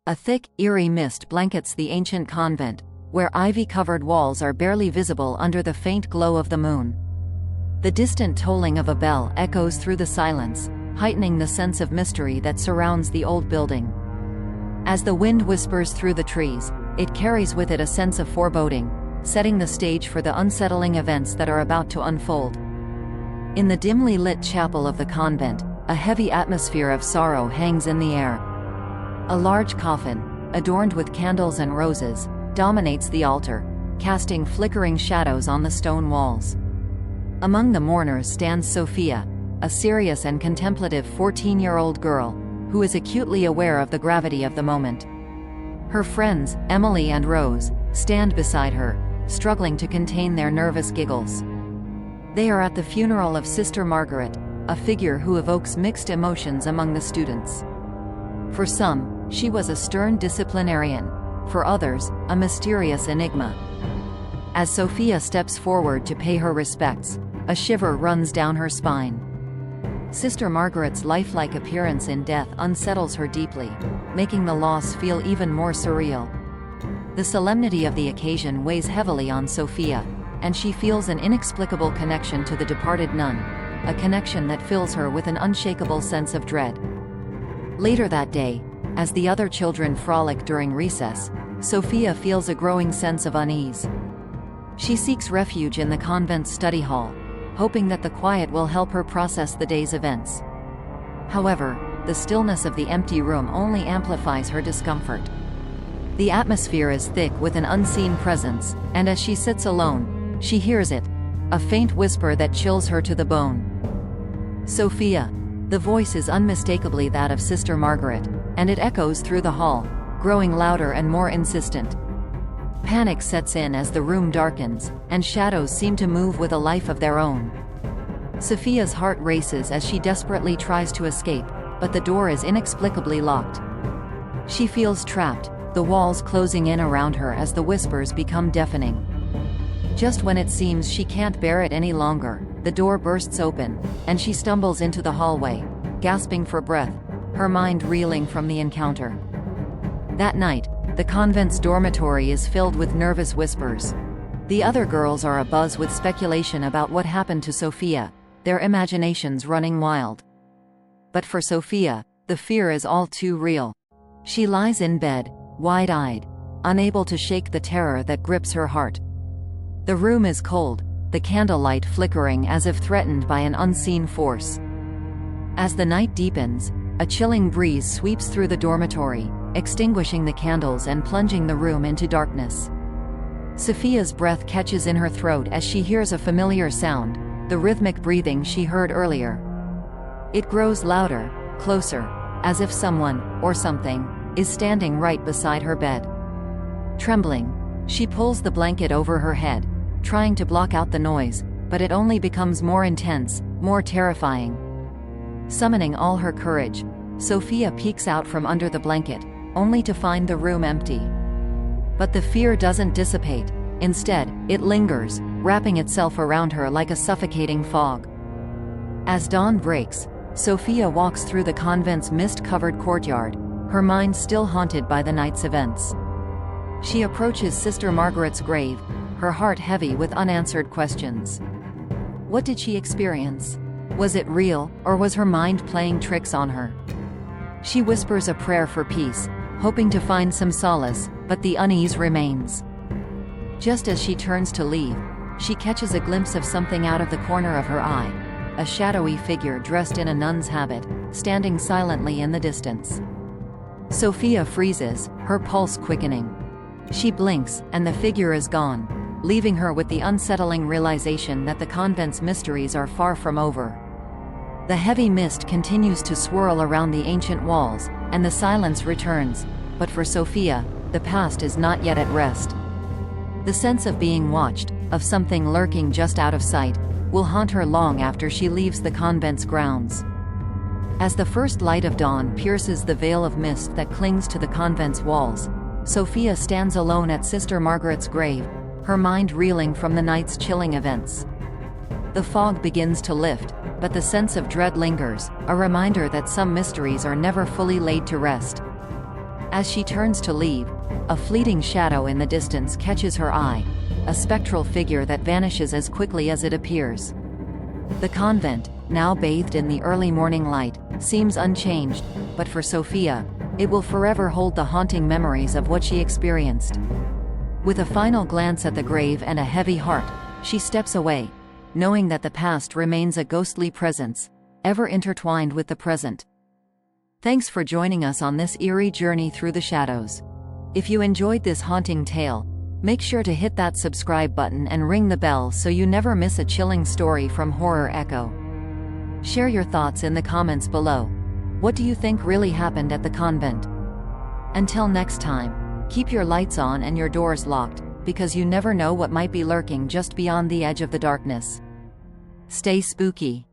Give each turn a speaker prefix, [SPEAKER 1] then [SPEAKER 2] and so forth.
[SPEAKER 1] A thick, eerie mist blankets the ancient convent, where ivy-covered walls are barely visible under the faint glow of the moon. The distant tolling of a bell echoes through the silence, heightening the sense of mystery that surrounds the old building. As the wind whispers through the trees, it carries with it a sense of foreboding, setting the stage for the unsettling events that are about to unfold. In the dimly lit chapel of the convent, a heavy atmosphere of sorrow hangs in the air. A large coffin, adorned with candles and roses, dominates the altar, casting flickering shadows on the stone walls. Among the mourners stands Sophia, a serious and contemplative 14-year-old girl, who is acutely aware of the gravity of the moment. Her friends, Emily and Rose, stand beside her, struggling to contain their nervous giggles. They are at the funeral of Sister Margaret, a figure who evokes mixed emotions among the students. For some, she was a stern disciplinarian; for others, a mysterious enigma. As Sophia steps forward to pay her respects, a shiver runs down her spine. Sister Margaret's lifelike appearance in death unsettles her deeply, making the loss feel even more surreal. The solemnity of the occasion weighs heavily on Sophia, and she feels an inexplicable connection to the departed nun, a connection that fills her with an unshakable sense of dread. Later that day, as the other children frolic during recess, Sophia feels a growing sense of unease. She seeks refuge in the convent's study hall, hoping that the quiet will help her process the day's events. However, the stillness of the empty room only amplifies her discomfort. The atmosphere is thick with an unseen presence, and as she sits alone, she hears it, a faint whisper that chills her to the bone. "Sophia." The voice is unmistakably that of Sister Margaret, and it echoes through the hall, growing louder and more insistent. Panic sets in as the room darkens, and shadows seem to move with a life of their own. Sophia's heart races as she desperately tries to escape, but the door is inexplicably locked. She feels trapped, the walls closing in around her as the whispers become deafening. Just when it seems she can't bear it any longer, the door bursts open, and she stumbles into the hallway, gasping for breath, her mind reeling from the encounter. That night, the convent's dormitory is filled with nervous whispers. The other girls are abuzz with speculation about what happened to Sophia, their imaginations running wild. But for Sophia, the fear is all too real. She lies in bed, wide-eyed, unable to shake the terror that grips her heart. The room is cold, the candlelight flickering as if threatened by an unseen force. As the night deepens, a chilling breeze sweeps through the dormitory, extinguishing the candles and plunging the room into darkness. Sophia's breath catches in her throat as she hears a familiar sound, the rhythmic breathing she heard earlier. It grows louder, closer, as if someone, or something, is standing right beside her bed. Trembling, she pulls the blanket over her head, trying to block out the noise, but it only becomes more intense, more terrifying. Summoning all her courage, Sophia peeks out from under the blanket, only to find the room empty. But the fear doesn't dissipate. Instead, it lingers, wrapping itself around her like a suffocating fog. As dawn breaks, Sophia walks through the convent's mist-covered courtyard, her mind still haunted by the night's events. She approaches Sister Margaret's grave, her heart heavy with unanswered questions. What did she experience? Was it real, or was her mind playing tricks on her? She whispers a prayer for peace, hoping to find some solace, but the unease remains. Just as she turns to leave, she catches a glimpse of something out of the corner of her eye, a shadowy figure dressed in a nun's habit, standing silently in the distance. Sophia freezes, her pulse quickening. She blinks, and the figure is gone, leaving her with the unsettling realization that the convent's mysteries are far from over. The heavy mist continues to swirl around the ancient walls, and the silence returns, but for Sophia, the past is not yet at rest. The sense of being watched, of something lurking just out of sight, will haunt her long after she leaves the convent's grounds. As the first light of dawn pierces the veil of mist that clings to the convent's walls, Sophia stands alone at Sister Margaret's grave, her mind reeling from the night's chilling events. The fog begins to lift, but the sense of dread lingers, a reminder that some mysteries are never fully laid to rest. As she turns to leave, a fleeting shadow in the distance catches her eye, a spectral figure that vanishes as quickly as it appears. The convent, now bathed in the early morning light, seems unchanged, but for Sophia, it will forever hold the haunting memories of what she experienced. With a final glance at the grave and a heavy heart, she steps away, knowing that the past remains a ghostly presence, ever intertwined with the present. Thanks for joining us on this eerie journey through the shadows. If you enjoyed this haunting tale, make sure to hit that subscribe button and ring the bell so you never miss a chilling story from Horror Echo. Share your thoughts in the comments below. What do you think really happened at the convent? Until next time, keep your lights on and your doors locked, because you never know what might be lurking just beyond the edge of the darkness. Stay spooky.